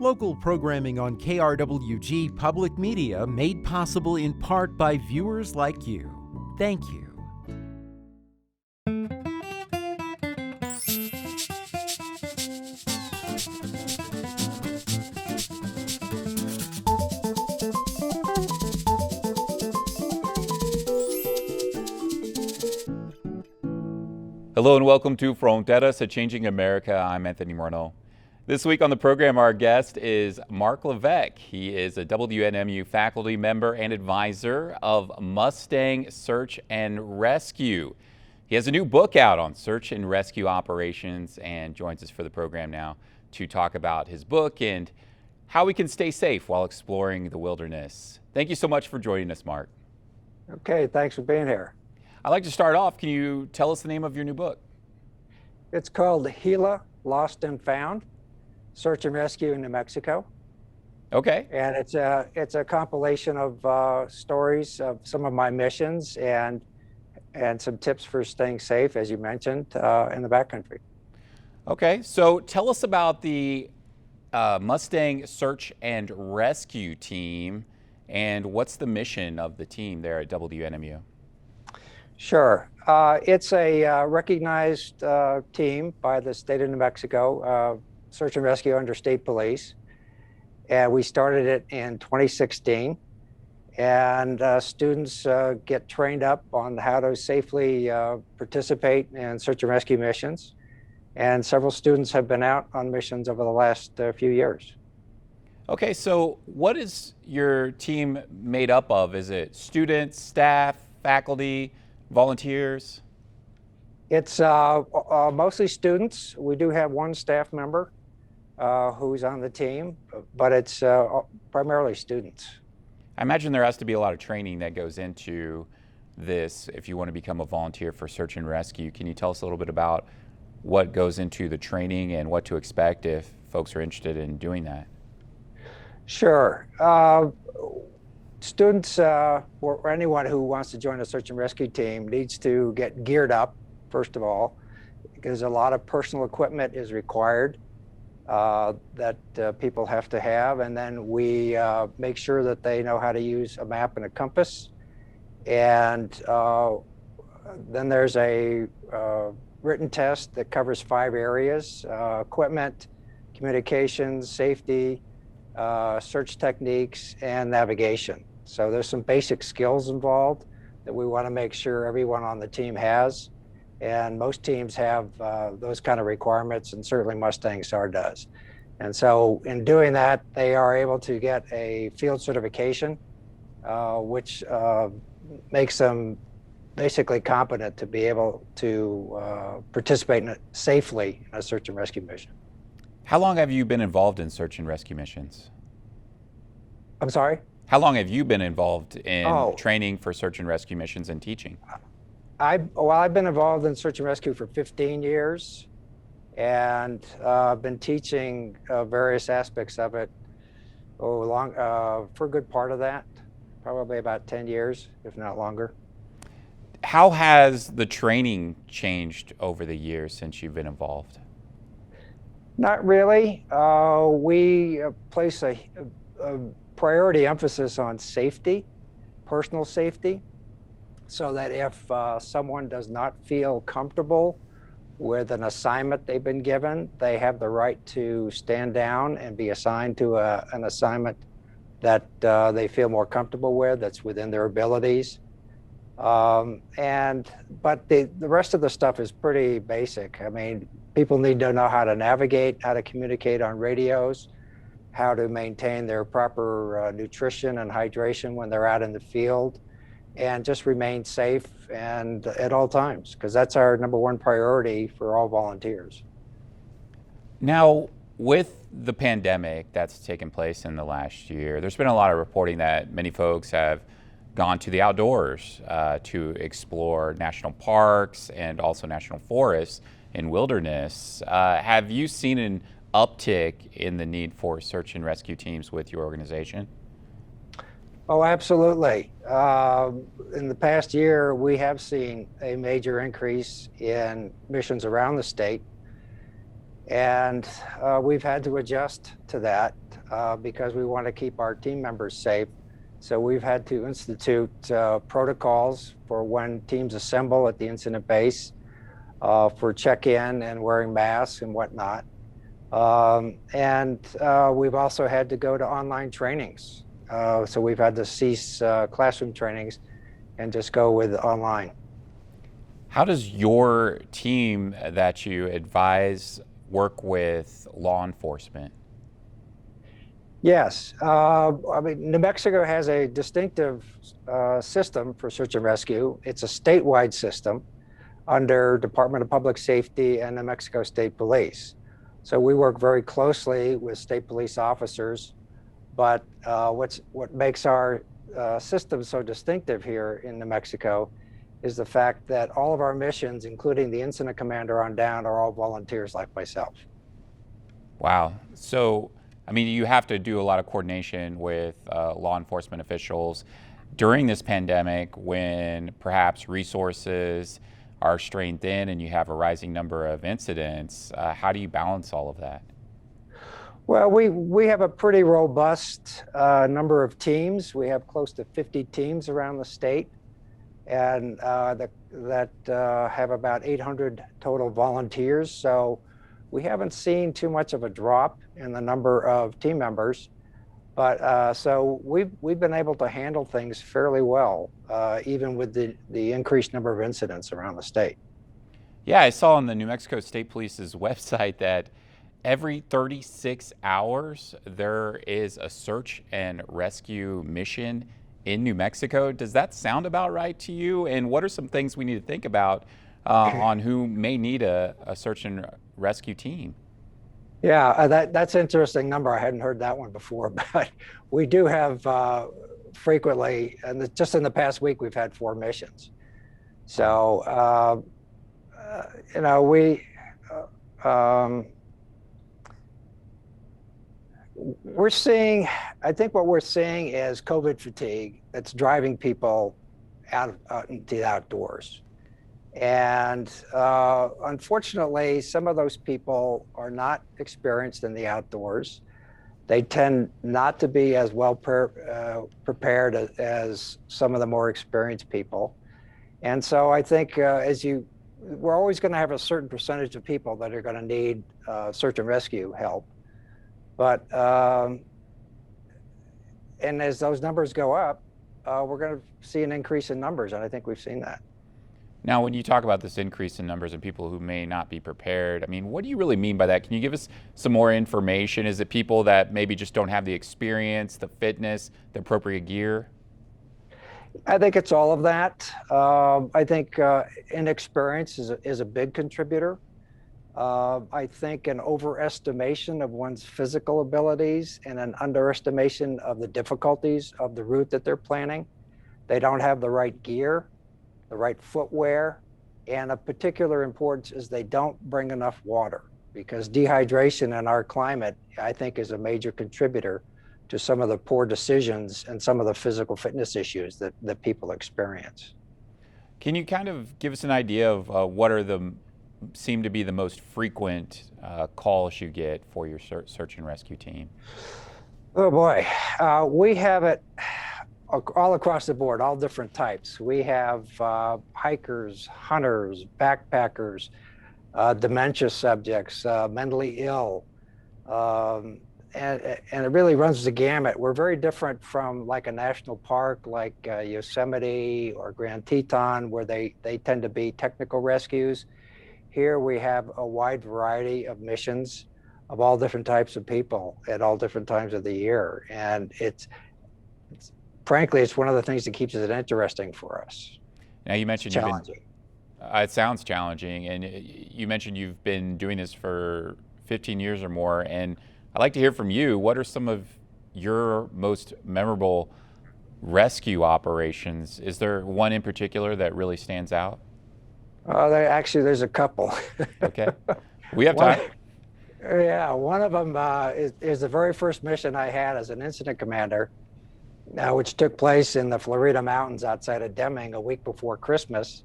Local programming on KRWG Public Media made possible in part by viewers like you. Thank you. Hello and welcome to Fronteras, a Changing America. I'm Anthony Morneau. This week on the program, our guest is Marc Levesque. He is a WNMU faculty member and advisor of Mustang Search and Rescue. He has a new book out on search and rescue operations and joins us for the program now to talk about his book and how we can stay safe while exploring the wilderness. Thank you so much for joining us, Marc. Okay, thanks for being here. I'd like to start off. Can you tell us the name of your new book? It's called Gila, Lost and Found, Search and Rescue in New Mexico. Okay. And it's a compilation of stories of some of my missions and some tips for staying safe, as you mentioned, in the backcountry. Okay, so tell us about the Mustang Search and Rescue Team and what's the mission of the team there at WNMU? Sure. It's a recognized team by the state of New Mexico, search and rescue under state police. And we started it in 2016. And students get trained up on how to safely participate in search and rescue missions. And several students have been out on missions over the last few years. Okay, so what is your team made up of? Is it students, staff, faculty, volunteers? It's mostly students. We do have one staff member who's on the team, but it's primarily students. I imagine there has to be a lot of training that goes into this if you want to become a volunteer for search and rescue. Can you tell us a little bit about what goes into the training and what to expect if folks are interested in doing that? Sure. Students or anyone who wants to join a search and rescue team needs to get geared up, first of all, because a lot of personal equipment is required that people have to have. And then we make sure that they know how to use a map and a compass. And then there's a written test that covers 5 areas: equipment, communications, safety, search techniques, and navigation. So there's some basic skills involved that we want to make sure everyone on the team has. And most teams have those kind of requirements, and certainly Mustang SAR does. And so in doing that, they are able to get a field certification, which makes them basically competent to be able to participate safely in a search and rescue mission. How long have you been involved in search and rescue missions? I'm sorry? How long have you been involved in training for search and rescue missions and teaching? I've been involved in search and rescue for 15 years, and I've been teaching various aspects of it for a good part of that, probably about 10 years, if not longer. How has the training changed over the years since you've been involved? Not really. We place a priority emphasis on safety, personal safety, so that if someone does not feel comfortable with an assignment they've been given, they have the right to stand down and be assigned to an assignment that they feel more comfortable with, that's within their abilities. But the rest of the stuff is pretty basic. I mean, people need to know how to navigate, how to communicate on radios, how to maintain their proper nutrition and hydration when they're out in the field, and just remain safe and at all times, because that's our number one priority for all volunteers. Now, with the pandemic that's taken place in the last year, there's been a lot of reporting that many folks have gone to the outdoors to explore national parks and also national forests and wilderness. Have you seen an uptick in the need for search and rescue teams with your organization? Oh, absolutely. In the past year, we have seen a major increase in missions around the state. And we've had to adjust to that because we want to keep our team members safe. So we've had to institute protocols for when teams assemble at the incident base, for check-in and wearing masks and whatnot. And we've also had to go to online trainings. So we've had to cease classroom trainings and just go with online. How does your team that you advise work with law enforcement? Yes, I mean, New Mexico has a distinctive system for search and rescue. It's a statewide system under Department of Public Safety and New Mexico State Police. So we work very closely with state police officers, but what makes our system so distinctive here in New Mexico is the fact that all of our missions, including the incident commander on down, are all volunteers like myself. Wow. So, I mean, you have to do a lot of coordination with law enforcement officials during this pandemic when perhaps resources are strained thin and you have a rising number of incidents. How do you balance all of that? Well, we have a pretty robust number of teams. We have close to 50 teams around the state, and that have about 800 total volunteers. So we haven't seen too much of a drop in the number of team members, but so we've been able to handle things fairly well, even with the increased number of incidents around the state. Yeah, I saw on the New Mexico State Police's website that every 36 hours there is a search and rescue mission in New Mexico. Does that sound about right to you? And what are some things we need to think about on who may need a search and rescue team? Yeah, that's an interesting number. I hadn't heard that one before, but we do have frequently, and just in the past week, we've had 4 missions. So, you know, we're seeing, I think what we're seeing is COVID fatigue that's driving people out into the outdoors. And unfortunately, some of those people are not experienced in the outdoors. They tend not to be as well prepared as some of the more experienced people. And so I think we're always going to have a certain percentage of people that are going to need search and rescue help. But, and as those numbers go up, we're going to see an increase in numbers, and I think we've seen that. Now, when you talk about this increase in numbers and people who may not be prepared, I mean, what do you really mean by that? Can you give us some more information? Is it people that maybe just don't have the experience, the fitness, the appropriate gear? I think it's all of that. I think inexperience is a big contributor. I think an overestimation of one's physical abilities and an underestimation of the difficulties of the route that they're planning. They don't have the right gear, the right footwear, and of particular importance is they don't bring enough water, because dehydration in our climate, I think, is a major contributor to some of the poor decisions and some of the physical fitness issues that people experience. Can you kind of give us an idea of what seem to be the most frequent calls you get for your search and rescue team? Oh boy, we have it all across the board, all different types. We have hikers, hunters, backpackers, dementia subjects, mentally ill, and it really runs the gamut. We're very different from like a national park like Yosemite or Grand Teton, where they tend to be technical rescues. Here we have a wide variety of missions of all different types of people at all different times of the year. And frankly, it's one of the things that keeps it interesting for us. Now, you mentioned challenging. It sounds challenging, and you mentioned you've been doing this for 15 years or more, and I'd like to hear from you. What are some of your most memorable rescue operations? Is there one in particular that really stands out? There's a couple. Okay, we have time. Yeah, one of them is the very first mission I had as an incident commander, which took place in the Florida mountains outside of Deming a week before Christmas.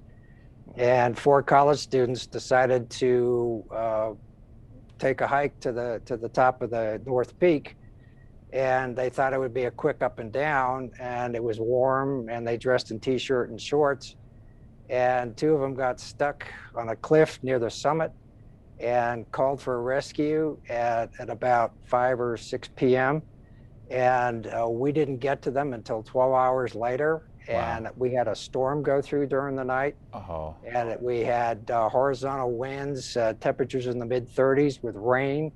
And 4 college students decided to take a hike to the top of the North Peak, and they thought it would be a quick up and down, and it was warm, and they dressed in t-shirt and shorts, and two of them got stuck on a cliff near the summit and called for a rescue at about 5 or 6 p.m. And we didn't get to them until 12 hours later. And Wow. we had a storm go through during the night. Oh, And we had horizontal winds, temperatures in the mid 30s with rain.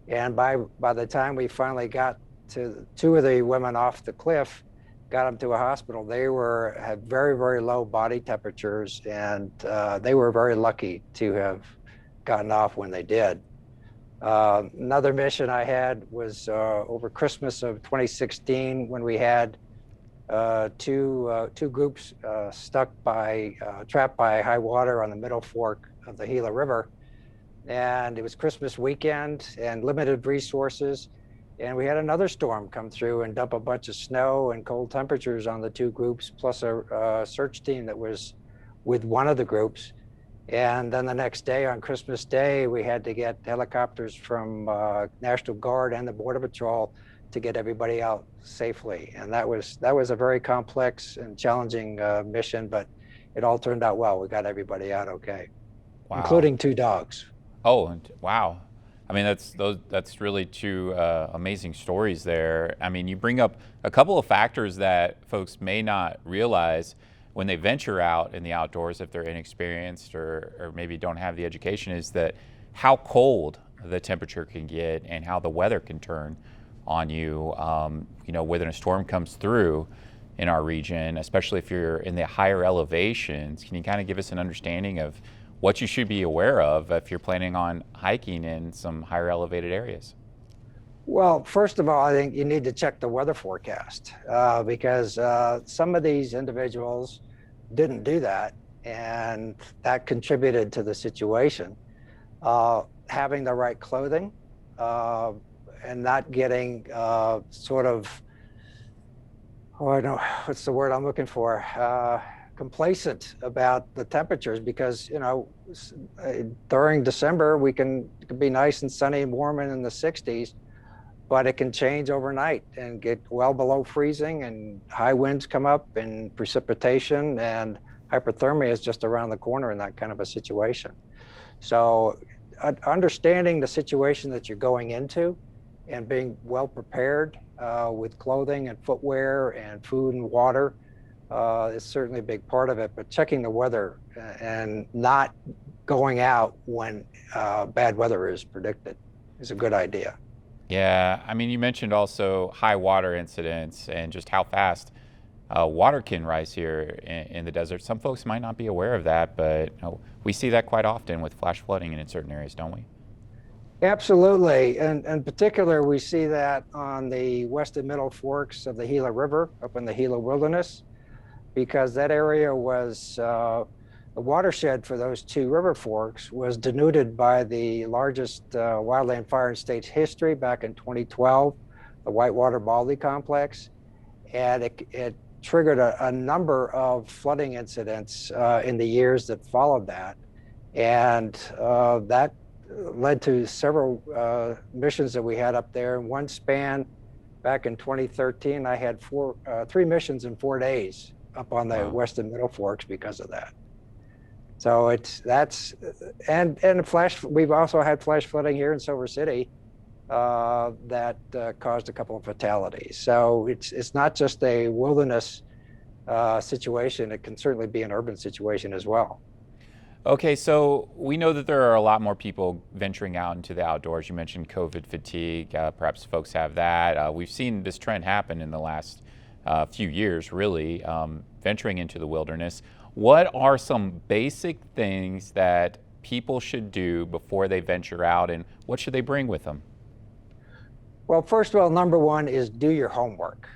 And by the time we finally got to two of the women off the cliff, got them to a hospital, they had very, very low body temperatures, and they were very lucky to have gotten off when they did. Another mission I had was over Christmas of 2016, when we had two groups trapped by high water on the middle fork of the Gila River. And it was Christmas weekend and limited resources. And we had another storm come through and dump a bunch of snow and cold temperatures on the two groups, plus a search team that was with one of the groups. And then the next day, on Christmas Day, we had to get helicopters from National Guard and the Border Patrol to get everybody out safely. And that was a very complex and challenging mission, but it all turned out well. We got everybody out okay, wow. including two dogs. Oh, wow. I mean, that's really two amazing stories there. I mean, you bring up a couple of factors that folks may not realize when they venture out in the outdoors, if they're inexperienced or maybe don't have the education, is that how cold the temperature can get and how the weather can turn on you. When a storm comes through in our region, especially if you're in the higher elevations. Can you kind of give us an understanding of what you should be aware of if you're planning on hiking in some higher elevated areas? Well, first of all, I think you need to check the weather forecast because some of these individuals didn't do that, and that contributed to the situation. Having the right clothing and not getting what's the word I'm looking for? Complacent about the temperatures, because during December it can be nice and sunny and warm and in the 60s, but it can change overnight and get well below freezing, and high winds come up and precipitation, and hypothermia is just around the corner in that kind of a situation. So understanding the situation that you're going into and being well prepared with clothing and footwear and food and water is certainly a big part of it, but checking the weather and not going out when bad weather is predicted is a good idea. Yeah, I mean, you mentioned also high water incidents and just how fast water can rise here in the desert. Some folks might not be aware of that, but we see that quite often with flash flooding in certain areas, don't we? Absolutely, and in particular, we see that on the west and middle forks of the Gila River up in the Gila Wilderness, because that area was the watershed for those two river forks was denuded by the largest wildland fire in state's history back in 2012, the Whitewater Baldy Complex, and it triggered a number of flooding incidents in the years that followed that, and that led to several missions that we had up there. In one span, back in 2013, I had three missions in 4 days up on the west and middle forks because of that. So we've also had flash flooding here in Silver City that caused a couple of fatalities. So it's not just a wilderness situation, it can certainly be an urban situation as well. Okay, so we know that there are a lot more people venturing out into the outdoors. You mentioned COVID fatigue. Perhaps folks have that. We've seen this trend happen in the last few years, really, venturing into the wilderness. What are some basic things that people should do before they venture out, and what should they bring with them? Well, first of all, number one is do your homework.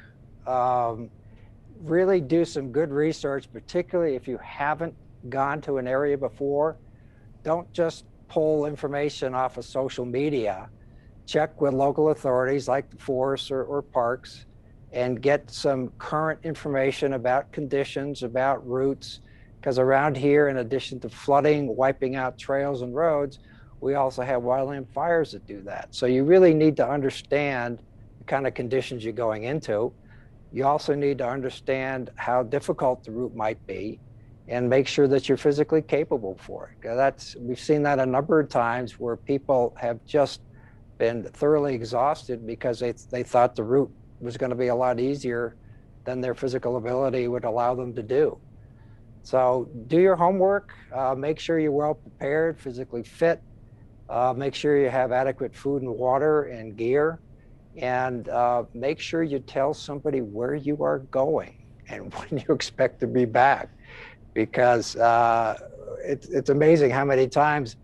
Really do some good research, particularly if you haven't gone to an area before. Don't just pull information off of social media. Check with local authorities like the forests or parks and get some current information about conditions, about routes, because around here, in addition to flooding, wiping out trails and roads, we also have wildland fires that do that. So you really need to understand the kind of conditions you're going into. You also need to understand how difficult the route might be and make sure that you're physically capable for it. We've seen that a number of times where people have just been thoroughly exhausted because they thought the route was going to be a lot easier than their physical ability would allow them to do. So do your homework, make sure you're well prepared, physically fit, make sure you have adequate food and water and gear, and make sure you tell somebody where you are going and when you expect to be back, because it's amazing how many times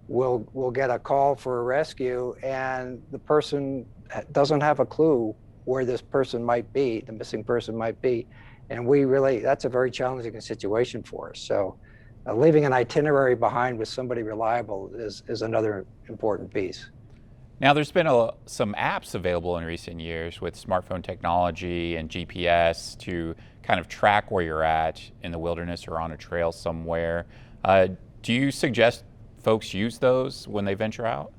we'll get a call for a rescue and the person doesn't have a clue where this person might be, the missing person might be. And that's a very challenging situation for us. So leaving an itinerary behind with somebody reliable is another important piece. Now, there's been some apps available in recent years with smartphone technology and GPS to kind of track where you're at in the wilderness or on a trail somewhere. Do you suggest folks use those when they venture out?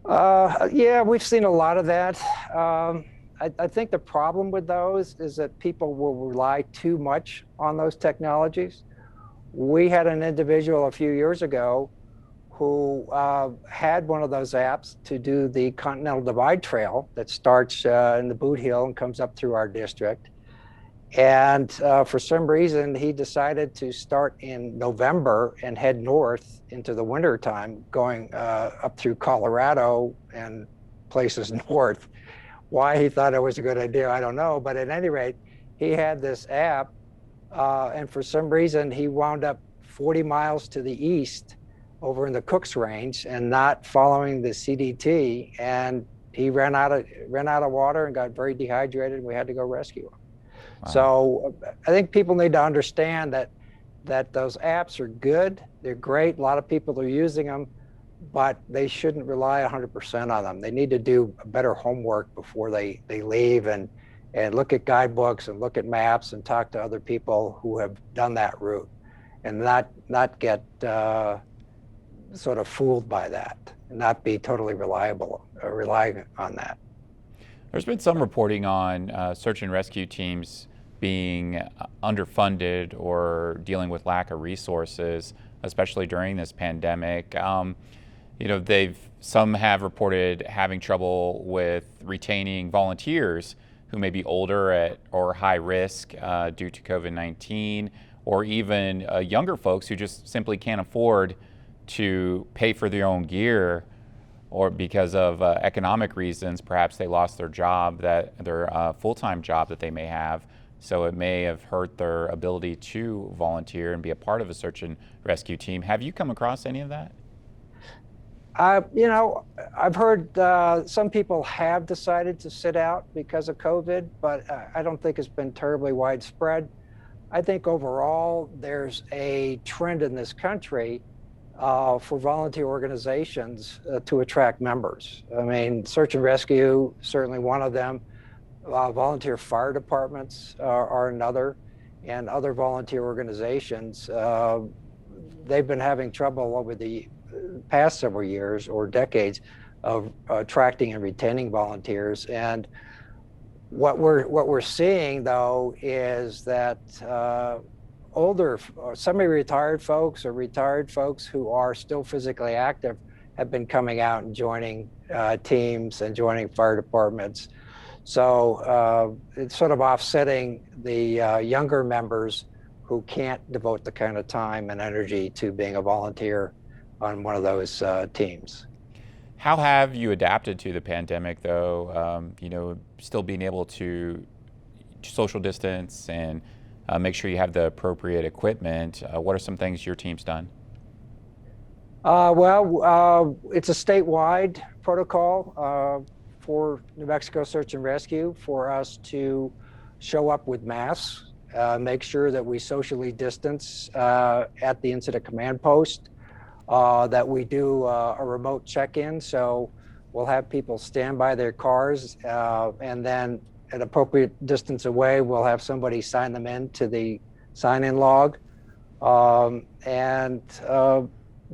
Yeah, we've seen a lot of that. I think the problem with those is that people will rely too much on those technologies. We had an individual a few years ago who had one of those apps to do the Continental Divide Trail that starts in the Boot Hill and comes up through our district. And for some reason, he decided to start in November and head north into the winter time, going up through Colorado and places north. Why he thought it was a good idea, I don't know. But at any rate, he had this app, and for some reason, he wound up 40 miles to the east over in the Cook's Range and not following the CDT. And he ran out of water and got very dehydrated, and we had to go rescue him. Wow. So I think people need to understand that those apps are good. They're great. A lot of people are using them, but they shouldn't rely 100% on them. They need to do better homework before they leave and look at guidebooks and look at maps and talk to other people who have done that route and not get sort of fooled by that and not be totally relying on that. There's been some reporting on search and rescue teams being underfunded or dealing with lack of resources, especially during this pandemic. Some have reported having trouble with retaining volunteers who may be older or high risk due to COVID-19, or even younger folks who just simply can't afford to pay for their own gear, or because of economic reasons, perhaps they lost their job, their full-time job that they may have. So it may have hurt their ability to volunteer and be a part of a search and rescue team. Have you come across any of that? I've heard some people have decided to sit out because of COVID, but I don't think it's been terribly widespread. I think overall there's a trend in this country for volunteer organizations to attract members. I mean, search and rescue, certainly one of them. Volunteer fire departments are another, and other volunteer organizations. They've been having trouble over the past several years or decades of attracting and retaining volunteers. And what we're seeing, though, is that older, semi-retired folks or retired folks who are still physically active have been coming out and joining teams and joining fire departments. So it's sort of offsetting the younger members who can't devote the kind of time and energy to being a volunteer on one of those teams. How have you adapted to the pandemic, though? Still being able to social distance and make sure you have the appropriate equipment. What are some things your team's done? It's a statewide protocol for New Mexico Search and Rescue for us to show up with masks, make sure that we socially distance at the incident command post, that we do a remote check-in. So we'll have people stand by their cars and then at appropriate distance away, we'll have somebody sign them in to the sign-in log.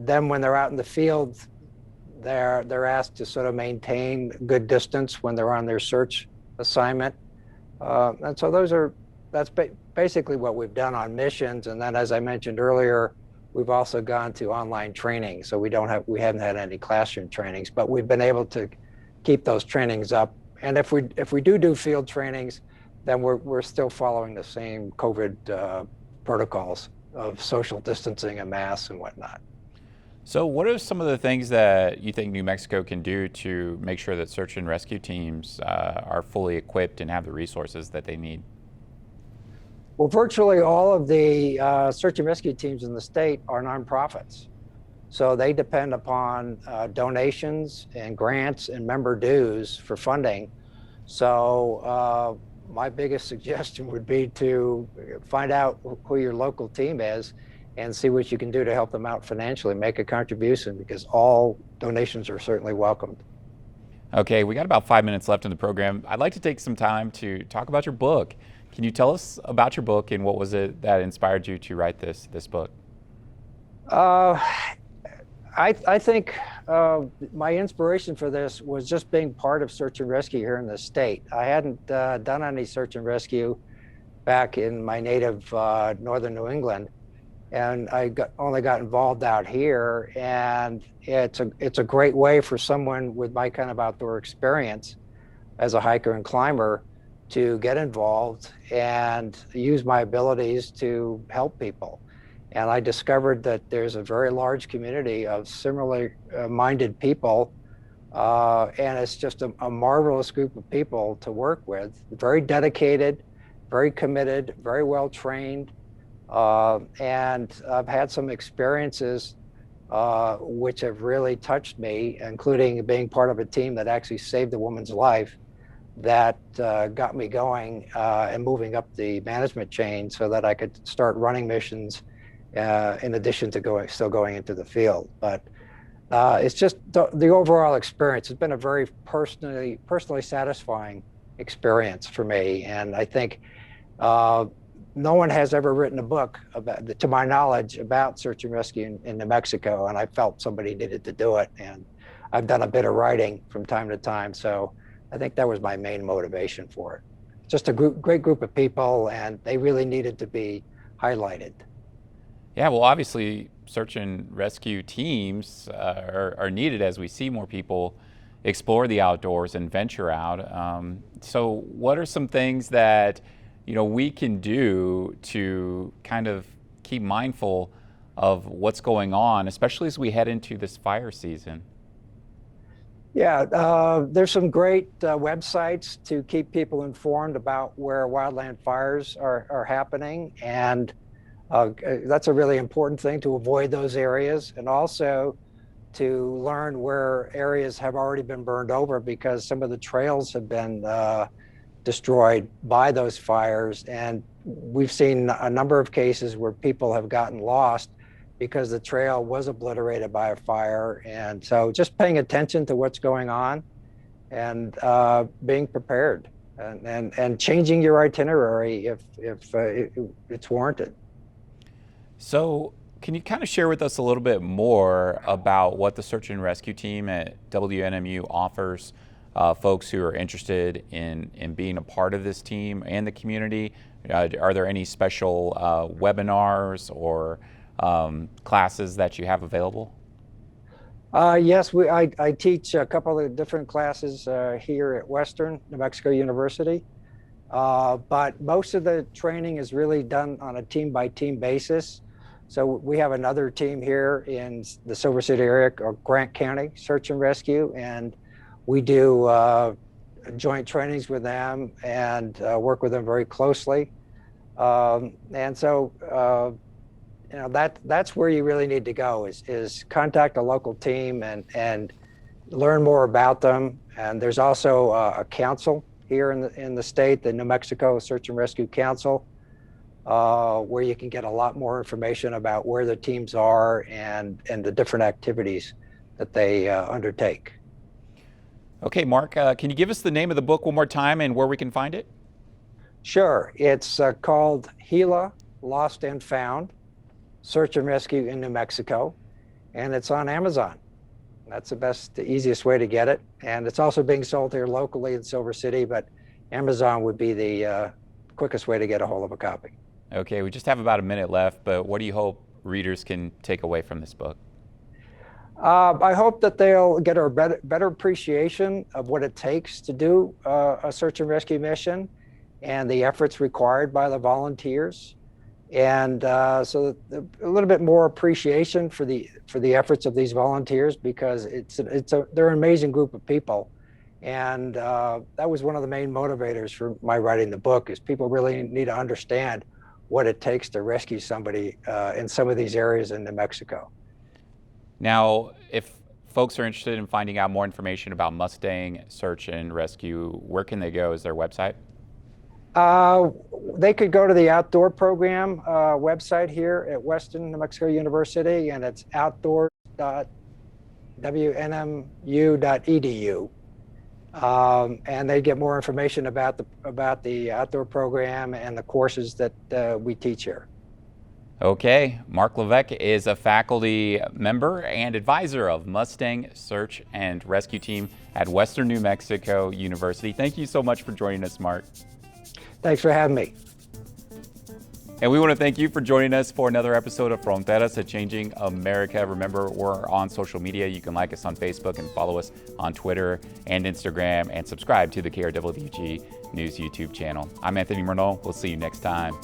then when they're out in the field, they're asked to sort of maintain good distance when they're on their search assignment. And so that's basically what we've done on missions. And then, as I mentioned earlier, we've also gone to online training. So we haven't had any classroom trainings, but we've been able to keep those trainings up. And if we do field trainings, then we're still following the same COVID protocols of social distancing and masks and whatnot. So what are some of the things that you think New Mexico can do to make sure that search and rescue teams are fully equipped and have the resources that they need? Well, virtually all of the search and rescue teams in the state are nonprofits. So they depend upon donations and grants and member dues for funding. So my biggest suggestion would be to find out who your local team is and see what you can do to help them out financially, make a contribution, because all donations are certainly welcomed. Okay, we got about 5 minutes left in the program. I'd like to take some time to talk about your book. Can you tell us about your book and what was it that inspired you to write this book? I think my inspiration for this was just being part of search and rescue here in the state. I hadn't done any search and rescue back in my native northern New England, and I only got involved out here. And it's a great way for someone with my kind of outdoor experience as a hiker and climber to get involved and use my abilities to help people. And I discovered that there's a very large community of similarly minded people. And it's just a marvelous group of people to work with, very dedicated, very committed, very well trained. And I've had some experiences which have really touched me, including being part of a team that actually saved a woman's life that got me going and moving up the management chain so that I could start running missions in addition to still going into the field. But it's just the overall experience. It's been a very personally satisfying experience for me. And I think no one has ever written a book about, to my knowledge, about search and rescue in New Mexico. And I felt somebody needed to do it. And I've done a bit of writing from time to time. So I think that was my main motivation for it. Just a great group of people, and they really needed to be highlighted. Yeah, well, obviously, search and rescue teams are needed as we see more people explore the outdoors and venture out. So what are some things that we can do to kind of keep mindful of what's going on, especially as we head into this fire season? Yeah, there's some great websites to keep people informed about where wildland fires are happening. And that's a really important thing, to avoid those areas, and also to learn where areas have already been burned over, because some of the trails have been destroyed by those fires. And we've seen a number of cases where people have gotten lost because the trail was obliterated by a fire. And so just paying attention to what's going on and being prepared and changing your itinerary if it's warranted. So can you kind of share with us a little bit more about what the search and rescue team at WNMU offers folks who are interested in being a part of this team and the community? Are there any special webinars or classes that you have available? Yes, I teach a couple of different classes here at Western New Mexico University, but most of the training is really done on a team-by-team basis. So we have another team here in the Silver City area, or Grant County Search and Rescue, and we do joint trainings with them and work with them very closely. And so that's where you really need to go, is contact a local team and learn more about them. And there's also a council here in the state, the New Mexico Search and Rescue Council, where you can get a lot more information about where the teams are and the different activities that they undertake. Okay, Mark, can you give us the name of the book one more time and where we can find it? Sure. It's called Gila, Lost and Found, Search and Rescue in New Mexico. and it's on Amazon. That's the easiest way to get it. And it's also being sold here locally in Silver City, but Amazon would be the quickest way to get a hold of a copy. Okay, we just have about a minute left, but what do you hope readers can take away from this book? I hope that they'll get a better appreciation of what it takes to do a search and rescue mission and the efforts required by the volunteers. And so a little bit more appreciation for the efforts of these volunteers, because they're an amazing group of people. And that was one of the main motivators for my writing the book, is people really need to understand what it takes to rescue somebody in some of these areas in New Mexico. Now, if folks are interested in finding out more information about Mustang Search and Rescue, where can they go? Is there a website? They could go to the outdoor program website here at Western New Mexico University, and it's outdoors.wnmu.edu. And they get more information about the outdoor program and the courses that we teach here. Okay, Marc Levesque is a faculty member and advisor of Mustang Search and Rescue Team at Western New Mexico University. Thank you so much for joining us, Marc. Thanks for having me. And we want to thank you for joining us for another episode of Fronteras, a Changing America. Remember, we're on social media. You can like us on Facebook and follow us on Twitter and Instagram, and subscribe to the KRWG News YouTube channel. I'm Anthony Murnau. We'll see you next time.